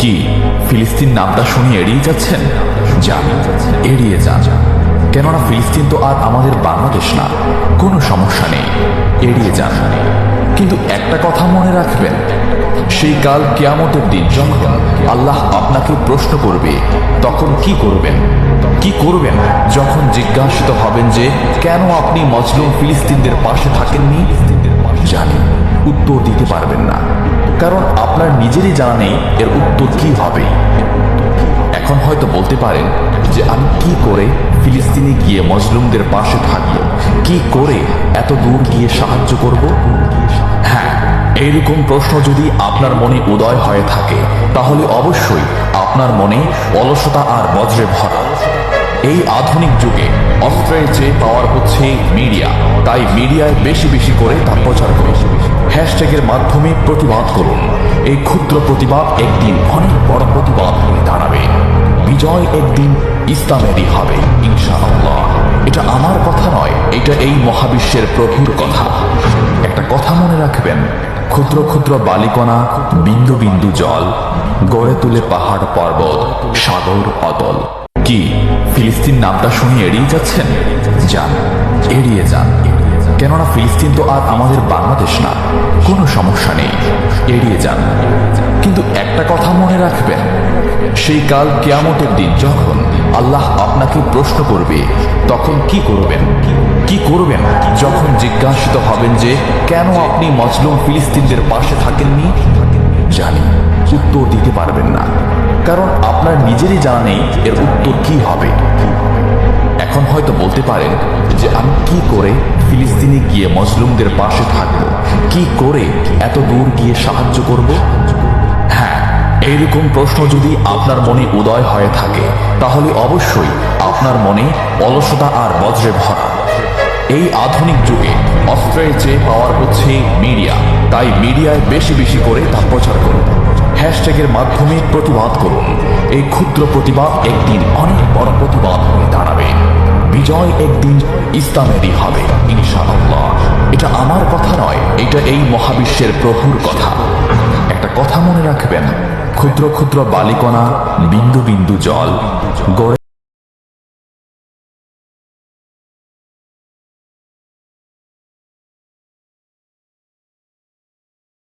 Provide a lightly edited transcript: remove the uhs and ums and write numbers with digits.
কি ফিলিস্তিন নামটা শুনে এড়িয়ে যাচ্ছেন? যান, এড়িয়ে যান। কেননা ফিলিস্তিন তো আর আমাদের বাংলাদেশ না। কোনো সমস্যা নেই, এড়িয়ে যান। কিন্তু একটা কথা মনে রাখবেন, সেই কাল কিয়ামতের দিন যখন আল্লাহ আপনাকে প্রশ্ন করবে, তখন কি করবেন? কি করবেন যখন জিজ্ঞাসিত হবেন যে কেন আপনি মজলুম ফিলিস্তিনদের পাশে থাকেননি? জানি উত্তর দিতে পারবেন না, কারণ আপনার নিজেরই জানা নেই এর উত্তর কি হবে। এখন হয়তো বলতে পারেন যে আমি কি করে ফিলিস্তিনে গিয়ে মজলুমদের পাশে থাকব, কি করে এত দূর গিয়ে সাহায্য করব? হ্যাঁ, এইরকম প্রশ্ন যদি আপনার মনে উদয় হয়ে থাকে, তাহলে অবশ্যই আপনার মনে অলসতা আর বজ্রে ভরা। এই আধুনিক যুগে অস্ত্রের চেয়ে পাওয়ার হচ্ছে মিডিয়া, তাই মিডিয়ায় বেশি বেশি করে তা প্রচার করুন। হ্যাশট্যাগের মাধ্যমে প্রতিবাদ করুন। এই ক্ষুদ্র প্রতিবাদ একদিন অনেক বড় প্রতিবাদ হয়ে দাঁড়াবে। বিজয় একদিন ইসলামেরই হবে ইনশাআল্লাহ। এটা আমার কথা নয়, এটা এই মহাবিশ্বের প্রভুর কথা। একটা কথা মনে রাখবেন, ক্ষুদ্র ক্ষুদ্র বালিকণা, বিন্দু বিন্দু জল গড়ে তুলে পাহাড় পর্বত, সাগর অতল। কি ফিলিস্তিন নামটা শুনে এড়িয়ে যাচ্ছেন? যান, এড়িয়ে যান। কেননা ফিলিস্তিন তো আর আমাদের বাংলাদেশ না। কোনো সমস্যা নেই, এড়িয়ে যান। কিন্তু একটা কথা মনে রাখবেন, সেই কাল কিয়ামতের দিন যখন আল্লাহ আপনাকে প্রশ্ন করবে, তখন কি করবেন? কি করবেন যখন জিজ্ঞাসিত হবেন যে কেন আপনি মজলুম ফিলিস্তিনদের পাশে থাকেননি? জানি উত্তর দিতে পারবেন না, কারণ আপনার নিজেরই জানা নেই এর উত্তর কি হবে। এখন হয়তো বলতে পারেন যে আমি কি করে ফিলিস্তিনে গিয়ে মজলুমদের পাশে থাকব, কি করে এত দূর গিয়ে সাহায্য করব? হ্যাঁ, এইরকম প্রশ্ন যদি আপনার মনে উদয় হয়ে থাকে, তাহলে অবশ্যই আপনার মনে অলসতা আর বজ্রে ভরা। এই আধুনিক যুগে অস্ত্রের চেয়ে পাওয়ার হচ্ছে মিডিয়া, তাই মিডিয়ায় বেশি বেশি করে তা প্রচার করুন। হ্যাশট্যাগের মাধ্যমে প্রতিবাদ করুন। এই ক্ষুদ্র প্রতিবাদ একদিন অনেক বড় প্রতিবাদ হয়ে দাঁড়াবে। বিজয় একদিন ইসলামেরই হবে ইনশাআল্লাহ। এটা আমার কথা নয়, এটা এই মহাবিশ্বের প্রভুর কথা। একটা কথা মনে রাখবেন, ক্ষুদ্র ক্ষুদ্র বালিকণা, বিন্দু বিন্দু জল গড়ে